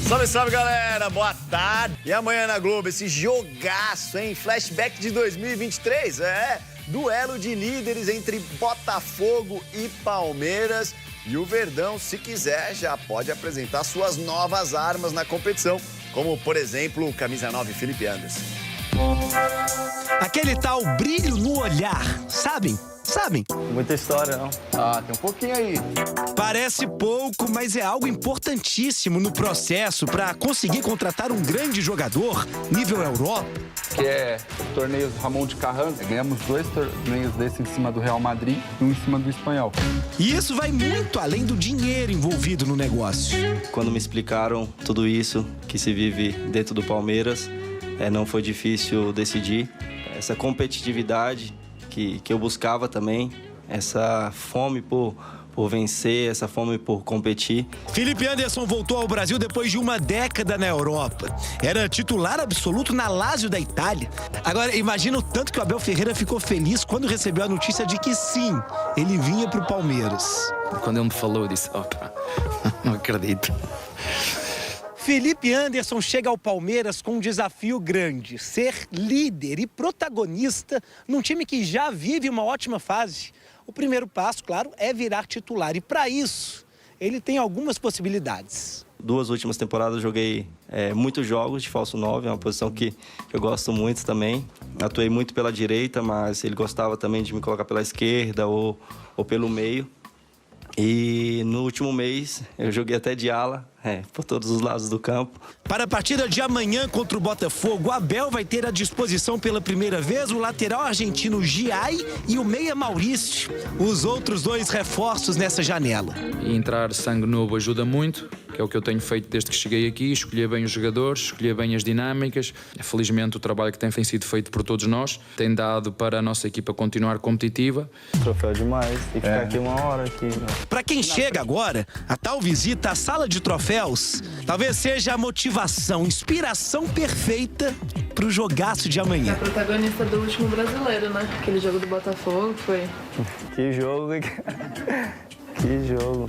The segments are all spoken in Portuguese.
Salve, salve, galera! Boa tarde! E amanhã na Globo, esse jogaço, hein? Flashback de 2023, duelo de líderes entre Botafogo e Palmeiras. E o Verdão, se quiser, já pode apresentar suas novas armas na competição, como, por exemplo, o camisa 9 Felipe Anderson. Aquele tal brilho no olhar, sabem? Muita história, não? Ah, tem um pouquinho aí. Parece pouco, mas é algo importantíssimo no processo para conseguir contratar um grande jogador nível Europa. Que é o torneio Ramon de Carranza. Ganhamos 2 torneios desses em cima do Real Madrid e um em cima do Espanhol. E isso vai muito além do dinheiro envolvido no negócio. Quando me explicaram tudo isso que se vive dentro do Palmeiras, não foi difícil decidir. Essa competitividade que eu buscava também, essa fome por vencer, essa fome por competir. Felipe Anderson voltou ao Brasil depois de uma década na Europa. Era titular absoluto na Lazio da Itália. Agora, imagina o tanto que o Abel Ferreira ficou feliz quando recebeu a notícia de que sim, ele vinha para o Palmeiras. Quando ele me falou, eu disse, opa, não acredito. Felipe Anderson chega ao Palmeiras com um desafio grande: ser líder e protagonista num time que já vive uma ótima fase. O primeiro passo, claro, é virar titular. E para isso, ele tem algumas possibilidades. 2 últimas temporadas eu joguei muitos jogos de falso 9, é uma posição que eu gosto muito também. Atuei muito pela direita, mas ele gostava também de me colocar pela esquerda ou pelo meio. E no último mês eu joguei até de ala, por todos os lados do campo. Para a partida de amanhã contra o Botafogo, o Abel vai ter à disposição pela primeira vez o lateral argentino Giai e o meia Maurício, os outros 2 reforços nessa janela. E entrar sangue novo ajuda muito, que é o que eu tenho feito desde que cheguei aqui, escolher bem os jogadores, escolher bem as dinâmicas. Felizmente o trabalho que tem sido feito por todos nós tem dado para a nossa equipa continuar competitiva. Troféu demais, tem que ficar aqui uma hora aqui. Para quem chega agora, a tal visita à sala de troféus talvez seja a motivação, inspiração perfeita para o jogaço de amanhã. É protagonista do último brasileiro, né? Aquele jogo do Botafogo foi... Que jogo, que jogo.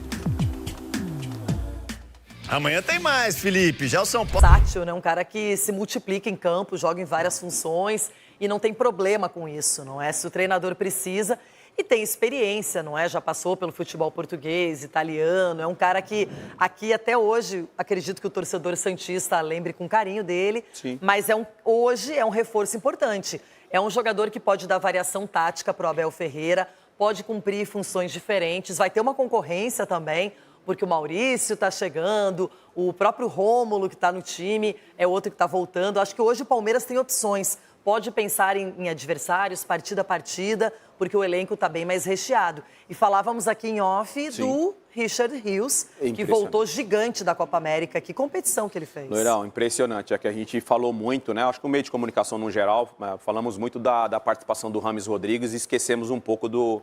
Amanhã tem mais, Felipe. Já o São Paulo... Tátil, né? Um cara que se multiplica em campo, joga em várias funções e não tem problema com isso, não é? Se o treinador precisa... E tem experiência, não é? Já passou pelo futebol português, italiano. É um cara que aqui até hoje, acredito que o torcedor santista lembre com carinho dele. Sim. Mas hoje é um reforço importante. É um jogador que pode dar variação tática para o Abel Ferreira, pode cumprir funções diferentes. Vai ter uma concorrência também, porque o Maurício está chegando, o próprio Rômulo que está no time é outro que está voltando. Acho que hoje o Palmeiras tem opções. Pode pensar em adversários, partida a partida, porque o elenco está bem mais recheado. E falávamos aqui em off do Richard Rios, que voltou gigante da Copa América. Que competição que ele fez. Loirão, impressionante. É que a gente falou muito, né? Acho que o meio de comunicação no geral, falamos muito da participação do Rames Rodrigues e esquecemos um pouco do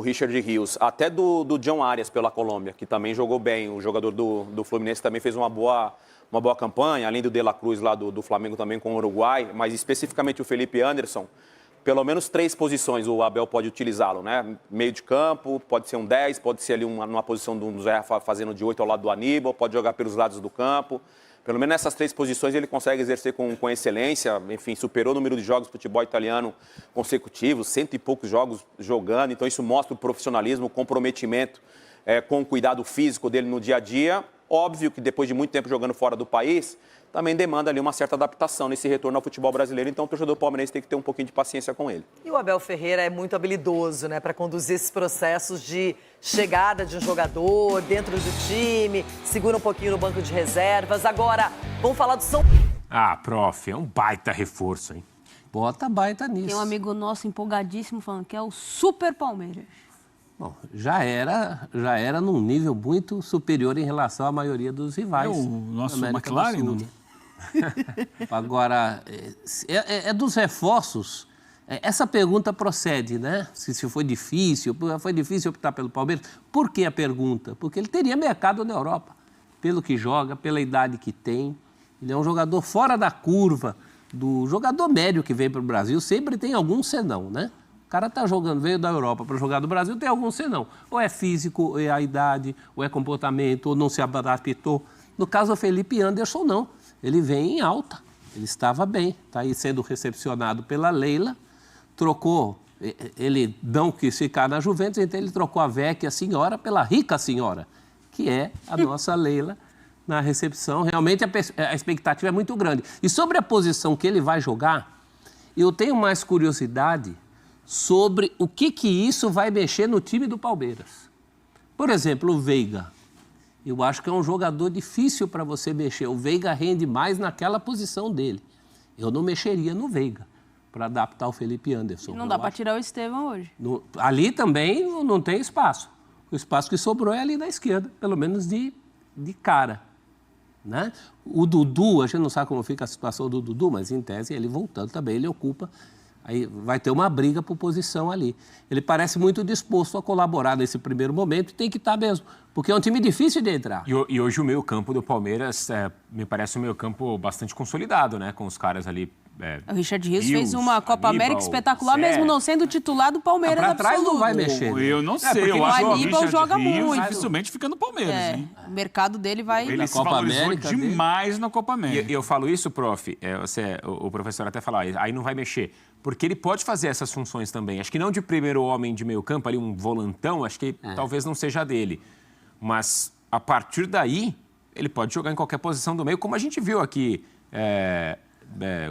Richard Rios. Até do John Arias pela Colômbia, que também jogou bem. O jogador do Fluminense também fez uma boa campanha, além do De La Cruz lá do Flamengo também com o Uruguai, mas especificamente o Felipe Anderson, pelo menos 3 posições o Abel pode utilizá-lo, né? Meio de campo, pode ser um 10, pode ser ali numa posição do Zé fazendo de 8 ao lado do Aníbal, pode jogar pelos lados do campo. Pelo menos nessas 3 posições ele consegue exercer com excelência, enfim, superou o número de jogos de futebol italiano consecutivos, 100 e poucos jogos jogando, então isso mostra o profissionalismo, o comprometimento com o cuidado físico dele no dia a dia. Óbvio que depois de muito tempo jogando fora do país, também demanda ali uma certa adaptação nesse retorno ao futebol brasileiro. Então o torcedor palmeirense tem que ter um pouquinho de paciência com ele. E o Abel Ferreira é muito habilidoso, né, para conduzir esses processos de chegada de um jogador dentro do time, segura um pouquinho no banco de reservas. Agora, vamos falar do São... Ah, prof, é um baita reforço, hein? Bota baita nisso. Tem um amigo nosso empolgadíssimo falando que é o Super Palmeiras. Bom, já era num nível muito superior em relação à maioria dos rivais. É o nosso McLaren, não? Agora, dos reforços, essa pergunta procede, né? Se foi difícil optar pelo Palmeiras. Por que a pergunta? Porque ele teria mercado na Europa, pelo que joga, pela idade que tem. Ele é um jogador fora da curva, do jogador médio que vem para o Brasil, sempre tem algum senão, né? O cara tá jogando, veio da Europa para jogar no Brasil, tem algum senão. Ou é físico, ou é a idade, ou é comportamento, ou não se adaptou No caso do Felipe Anderson, não. Ele vem em alta. Ele estava bem. Está aí sendo recepcionado pela Leila. Trocou. Ele não quis ficar na Juventus, então ele trocou a Vecchia Senhora pela Rica Senhora, que é a nossa Leila na recepção. Realmente a expectativa é muito grande. E sobre a posição que ele vai jogar, eu tenho mais curiosidade sobre o que isso vai mexer no time do Palmeiras. Por exemplo, o Veiga. Eu acho que é um jogador difícil para você mexer. O Veiga rende mais naquela posição dele. Eu não mexeria no Veiga para adaptar o Felipe Anderson. Não dá para tirar o Estevão hoje. Ali também não tem espaço. O espaço que sobrou é ali na esquerda, pelo menos de cara. Né? O Dudu, a gente não sabe como fica a situação do Dudu, mas em tese ele voltando também, ele ocupa. Aí vai ter uma briga por posição ali. Ele parece muito disposto a colaborar nesse primeiro momento e tem que estar mesmo, porque é um time difícil de entrar. E hoje o meio-campo do Palmeiras me parece um meio-campo bastante consolidado, né? Com os caras ali. O Richard Rios fez uma Copa América espetacular, mesmo não sendo titular do Palmeiras pra absoluto. trás não vai mexer. Eu não sei, eu acho que o Richard joga Rios muito. dificilmente fica no Palmeiras, hein? O mercado dele vai... Ele se valorizou demais na Copa América. E eu falo isso, prof, o professor até falou, aí não vai mexer. Porque ele pode fazer essas funções também. Acho que não de primeiro homem de meio campo, ali um volantão, acho que talvez não seja dele. Mas, a partir daí, ele pode jogar em qualquer posição do meio, como a gente viu aqui,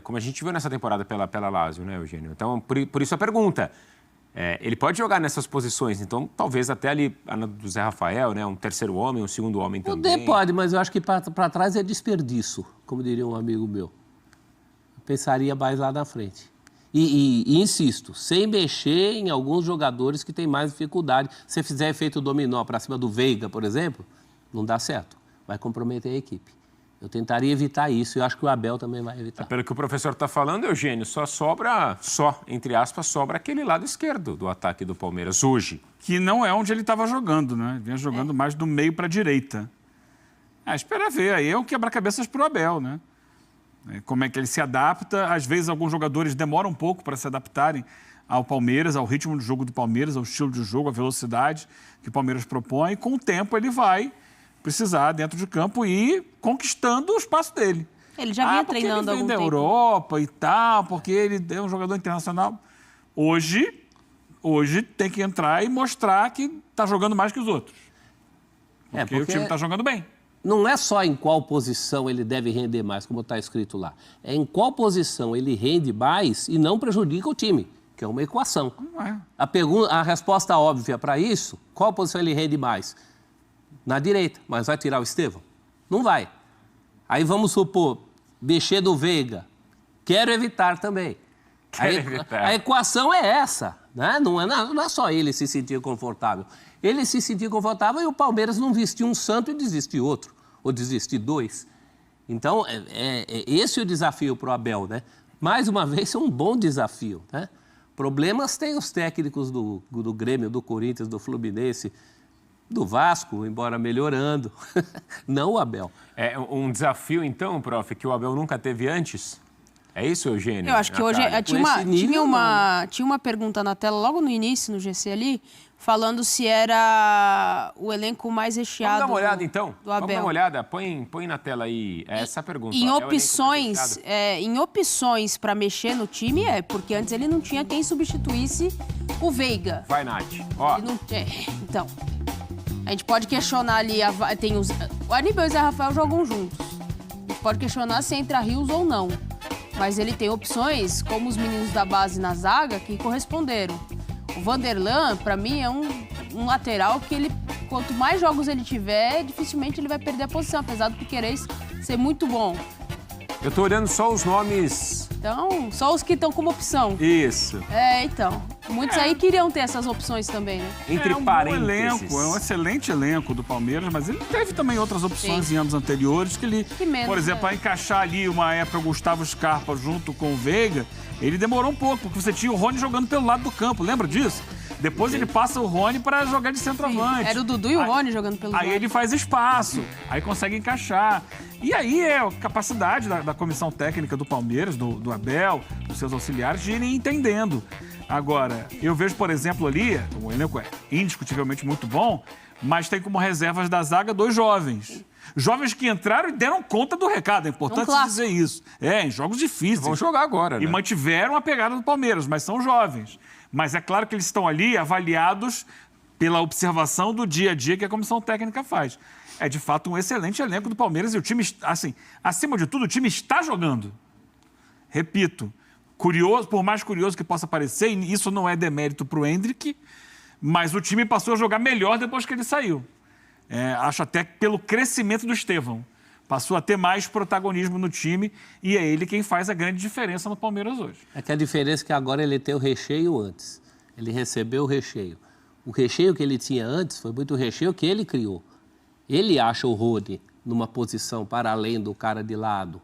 como a gente viu nessa temporada pela Lazio, né, Eugênio? Então, por isso a pergunta. Ele pode jogar nessas posições, então talvez até ali do Zé Rafael, né, um terceiro homem, um segundo homem também. Pode, mas eu acho que para trás é desperdício, como diria um amigo meu. Eu pensaria mais lá na frente. E insisto, sem mexer em alguns jogadores que têm mais dificuldade. Se fizer efeito dominó para cima do Veiga, por exemplo, não dá certo. Vai comprometer a equipe. Eu tentaria evitar isso e eu acho que o Abel também vai evitar. Pelo que o professor está falando, Eugênio, entre aspas, sobra aquele lado esquerdo do ataque do Palmeiras hoje. Que não é onde ele estava jogando, né? Ele vinha jogando mais do meio para a direita. Espera ver, aí é o quebra-cabeças para o Abel, né? Como é que ele se adapta. Às vezes, alguns jogadores demoram um pouco para se adaptarem ao Palmeiras, ao ritmo de jogo do Palmeiras, ao estilo de jogo, à velocidade que o Palmeiras propõe. E com o tempo, ele vai precisar, dentro de campo, ir conquistando o espaço dele. Ele já vinha treinando há algum tempo. Ele vem da Europa e tal, porque ele é um jogador internacional. Hoje tem que entrar e mostrar que está jogando mais que os outros. Porque o time está jogando bem. Não é só em qual posição ele deve render mais, como está escrito lá. É em qual posição ele rende mais e não prejudica o time, que é uma equação. A resposta óbvia para isso, qual posição ele rende mais? Na direita, mas vai tirar o Estevão? Não vai. Aí vamos supor, mexer do Veiga. Quero evitar também. A equação é essa, né? Não é só ele se sentir confortável. Ele se sentir confortável e o Palmeiras não vestir um santo e desistir outro, ou desistir dois. Então, esse é o desafio para o Abel, né? Mais uma vez, é um bom desafio, né? Problemas tem os técnicos do Grêmio, do Corinthians, do Fluminense, do Vasco, embora melhorando. Não o Abel. É um desafio, então, prof, que o Abel nunca teve antes? É isso, Eugênio? Eu acho que hoje tinha uma pergunta na tela logo no início, no GC ali, falando se era o elenco mais recheado. Vamos dar uma olhada, então? Do Abel. Vamos dar uma olhada? Põe na tela aí essa pergunta. Em opções para mexer no time, porque antes ele não tinha quem substituísse o Veiga. Vai, Nath. Ó. Então, a gente pode questionar ali, o Aníbal e o Zé Rafael jogam juntos. A gente pode questionar se entra Rios ou não. Mas ele tem opções, como os meninos da base na zaga, que corresponderam. O Vanderlan, para mim, é um lateral que ele, quanto mais jogos ele tiver, dificilmente ele vai perder a posição, apesar do Piquerez ser muito bom. Eu tô olhando só os nomes... Então, só os que estão como opção. Isso. Então. Muitos aí queriam ter essas opções também, né? Entre parênteses. É um excelente elenco do Palmeiras, mas ele teve também outras opções em anos anteriores que ele, por exemplo, para encaixar ali uma época o Gustavo Scarpa junto com o Veiga, ele demorou um pouco, porque você tinha o Rony jogando pelo lado do campo, lembra disso? Depois ele passa o Rony para jogar de centroavante. Era o Dudu e o Rony jogando pelo lado. Aí ele faz espaço, aí consegue encaixar. E aí é a capacidade da comissão técnica do Palmeiras, do Abel, dos seus auxiliares, de irem entendendo. Agora, eu vejo, por exemplo, ali, o elenco é indiscutivelmente muito bom, mas tem como reservas da zaga 2 jovens. Jovens que entraram e deram conta do recado. É importante dizer isso. Em jogos difíceis. Vão jogar agora, né? E mantiveram a pegada do Palmeiras, mas são jovens. Mas é claro que eles estão ali avaliados pela observação do dia a dia que a comissão técnica faz. É, de fato, um excelente elenco do Palmeiras e o time, assim, acima de tudo, o time está jogando. Repito, curioso, por mais curioso que possa parecer, e isso não é demérito para o Endrick, mas o time passou a jogar melhor depois que ele saiu. Acho até que pelo crescimento do Estevão. Passou a ter mais protagonismo no time e é ele quem faz a grande diferença no Palmeiras hoje. É que a diferença é que agora ele tem o recheio antes. Ele recebeu o recheio. O recheio que ele tinha antes foi muito recheio que ele criou. Ele acha o Rony numa posição para além do cara de lado.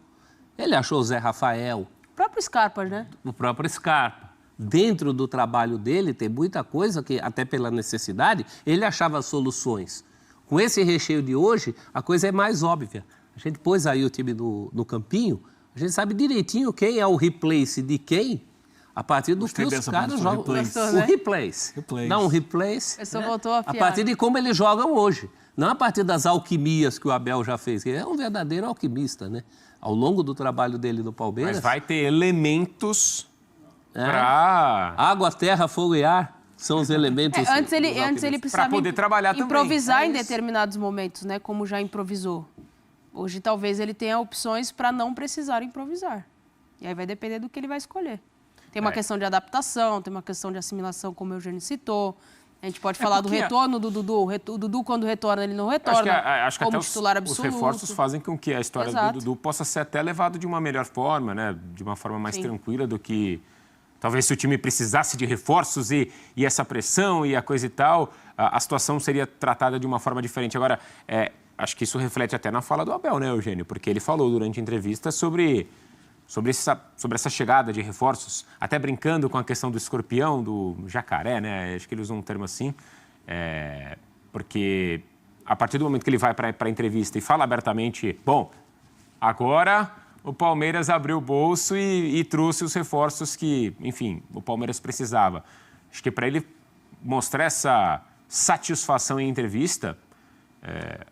Ele achou o Zé Rafael. O próprio Scarpa, né? O próprio Scarpa. Dentro do trabalho dele tem muita coisa que, até pela necessidade, ele achava soluções. Com esse recheio de hoje, a coisa é mais óbvia. A gente pôs aí o time no campinho, a gente sabe direitinho quem é o replace de quem, a partir do que os caras jogam. O replace. Não, o replace. A partir de como eles jogam hoje. Não a partir das alquimias que o Abel já fez. Ele é um verdadeiro alquimista, né? Ao longo do trabalho dele no Palmeiras. Mas vai ter elementos para... Água, terra, fogo e ar são os elementos... Antes ele precisava poder trabalhar improvisar em determinados momentos, né? Como já improvisou. Hoje talvez ele tenha opções para não precisar improvisar. E aí vai depender do que ele vai escolher. Tem uma questão de adaptação, tem uma questão de assimilação, como o Eugênio citou. A gente pode falar do retorno do Dudu. O Dudu, quando retorna, ele não retorna acho que como até titular absoluto. Os reforços fazem com que a história do Dudu possa ser até levada de uma melhor forma, né? De uma forma mais tranquila do que... Talvez se o time precisasse de reforços e essa pressão e a coisa e tal, a situação seria tratada de uma forma diferente. Agora, acho que isso reflete até na fala do Abel, né, Eugênio? Porque ele falou durante a entrevista sobre essa chegada de reforços, até brincando com a questão do escorpião, do jacaré, né? Acho que ele usou um termo assim, porque a partir do momento que ele vai para a entrevista e fala abertamente, bom, agora o Palmeiras abriu o bolso e trouxe os reforços que, enfim, o Palmeiras precisava. Acho que para ele mostrar essa satisfação em entrevista,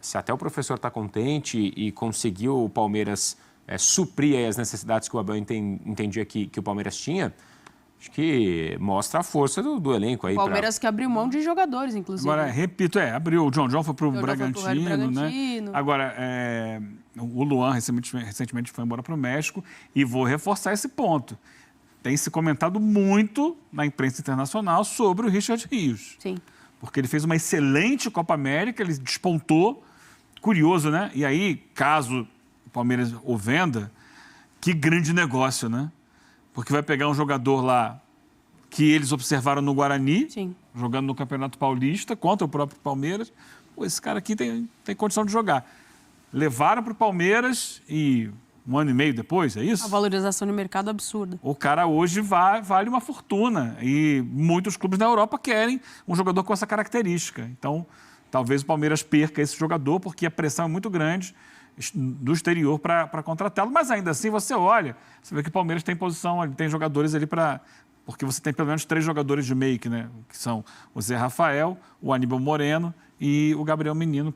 se até o professor está contente e conseguiu o Palmeiras suprir as necessidades que o Abel entendia que o Palmeiras tinha, acho que mostra a força do elenco aí. O Palmeiras que abriu mão de jogadores, inclusive. Agora, repito, abriu. O John foi para o Bragantino, né? Agora, o Luan recentemente foi embora para o México e vou reforçar esse ponto. Tem se comentado muito na imprensa internacional sobre o Richard Rios. Sim. Porque ele fez uma excelente Copa América, ele despontou. Curioso, né? E aí, caso o Palmeiras o venda, que grande negócio, né? Porque vai pegar um jogador lá que eles observaram no Guarani, jogando no Campeonato Paulista, contra o próprio Palmeiras. Pô, esse cara aqui tem condição de jogar. Levaram para o Palmeiras e um ano e meio depois, é isso? A valorização de mercado absurda. O cara hoje vale uma fortuna e muitos clubes na Europa querem um jogador com essa característica. Então, talvez o Palmeiras perca esse jogador porque a pressão é muito grande do exterior para contratá-lo, mas ainda assim você olha, você vê que o Palmeiras tem posição, tem jogadores ali para... Porque você tem pelo menos 3 jogadores de meio, né? Que são o Zé Rafael, o Aníbal Moreno e o Gabriel Menino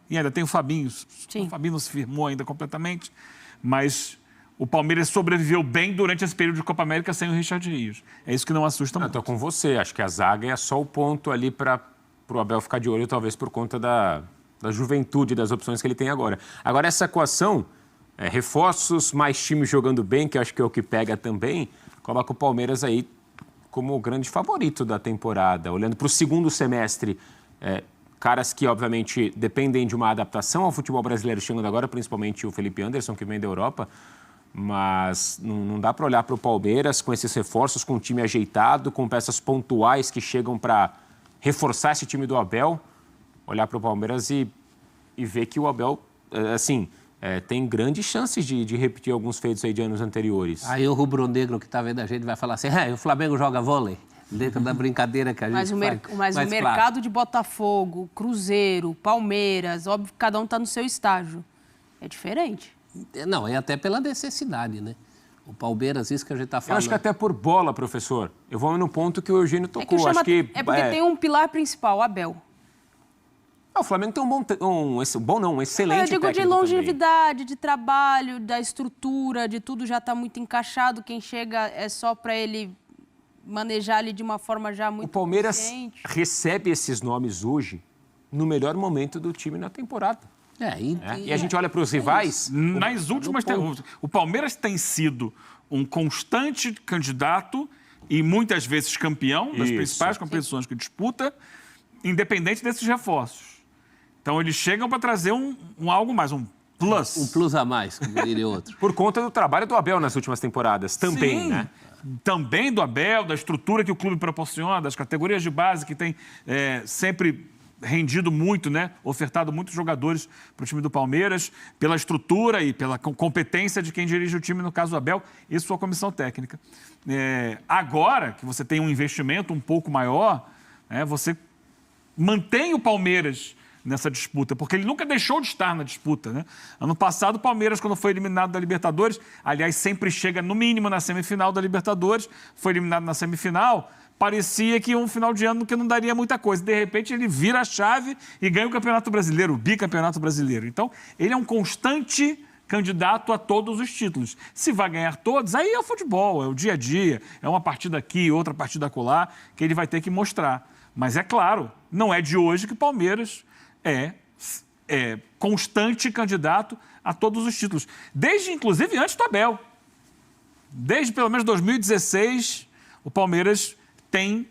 e ainda tem o Fabinho. O Fabinho não se firmou ainda completamente, mas o Palmeiras sobreviveu bem durante esse período de Copa América sem o Richard Rios. É isso que não assusta muito. Estou com você, acho que a zaga é só o ponto ali para o Abel ficar de olho, talvez por conta da juventude, das opções que ele tem agora. Agora, essa equação, reforços, mais times jogando bem, que eu acho que é o que pega também, coloca o Palmeiras aí como o grande favorito da temporada. Olhando para o segundo semestre, caras que, obviamente, dependem de uma adaptação ao futebol brasileiro chegando agora, principalmente o Felipe Anderson, que vem da Europa, mas não dá para olhar para o Palmeiras com esses reforços, com um time ajeitado, com peças pontuais que chegam para reforçar esse time do Abel, olhar para o Palmeiras e ver que o Abel, tem grandes chances de repetir alguns feitos aí de anos anteriores. Aí o rubro-negro que está vendo a gente vai falar assim, o Flamengo joga vôlei, dentro da brincadeira que a gente faz. Mas o mercado de Botafogo, Cruzeiro, Palmeiras, óbvio que cada um está no seu estágio. É diferente. Não, é até pela necessidade, né? O Palmeiras, isso que a gente está falando. Eu acho que até por bola, professor. Eu vou no ponto que o Eugênio tocou. É porque tem um pilar principal, o Abel. O Flamengo tem um excelente Eu digo de técnico longevidade, de trabalho, da estrutura, de tudo já está muito encaixado. Quem chega é só para ele manejar ali de uma forma já muito O Palmeiras consciente. recebe esses nomes hoje no melhor momento do time na temporada. E a gente olha para os rivais... Nas últimas... O Palmeiras tem sido um constante candidato e muitas vezes campeão das principais competições que disputa, independente desses reforços. Então, eles chegam para trazer algo mais, um plus. Um plus a mais, como diria outro. Por conta do trabalho do Abel nas últimas temporadas, também, Sim, né? Também do Abel, da estrutura que o clube proporciona, das categorias de base que tem sempre rendido muito, né? Ofertado muitos jogadores para o time do Palmeiras, pela estrutura e pela competência de quem dirige o time, no caso do Abel, e sua comissão técnica. Agora que você tem um investimento um pouco maior, você mantém o Palmeiras nessa disputa, porque ele nunca deixou de estar na disputa, né? Ano passado, o Palmeiras, quando foi eliminado da Libertadores, aliás, sempre chega no mínimo na semifinal da Libertadores, foi eliminado na semifinal, parecia que um final de ano que não daria muita coisa. De repente, ele vira a chave e ganha o Campeonato Brasileiro, o bicampeonato brasileiro. Então, ele é um constante candidato a todos os títulos. Se vai ganhar todos, aí é o futebol, é o dia a dia, é uma partida aqui, outra partida acolá, que ele vai ter que mostrar. Mas é claro, não é de hoje que o Palmeiras é constante candidato a todos os títulos. Desde, inclusive, antes do Abel. Desde, pelo menos, 2016, o Palmeiras tem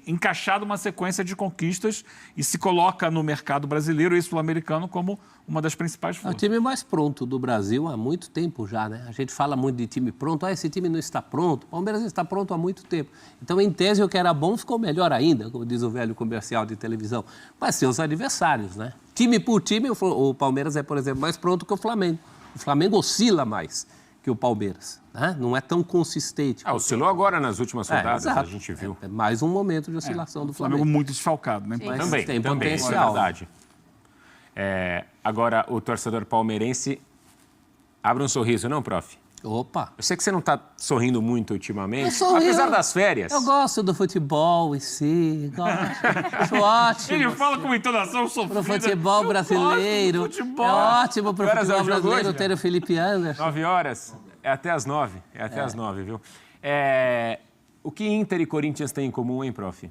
encaixado uma sequência de conquistas e se coloca no mercado brasileiro e sul-americano como uma das principais É o forças. time mais pronto do Brasil há muito tempo já, né? A gente fala muito de time pronto, esse time não está pronto. O Palmeiras está pronto há muito tempo. Então, em tese, o que era bom ficou melhor ainda, como diz o velho comercial de televisão. Mas sem os adversários, né? Time por time, o Palmeiras é, por exemplo, mais pronto que o Flamengo. O Flamengo oscila mais que o Palmeiras, né? Não é tão consistente. Oscilou agora nas últimas rodadas, exato. a gente viu. É mais um momento de oscilação do O Flamengo Flamengo. muito desfalcado, né? Mas Também, tem é potencial. verdade. Agora, o torcedor palmeirense abre um sorriso, não, prof? Opa! Eu sei que você não está sorrindo muito ultimamente, Eu sorrio. apesar das férias. Eu gosto do futebol em si, acho ótimo. Ele fala com entonação sofrida. Pro futebol brasileiro. futebol. É ótimo pro Que horas é o futebol jogo brasileiro hoje, ter o Felipe Anderson. 9 horas? É até às 9. É até às 9, viu? O que Inter e Corinthians têm em comum, hein, prof?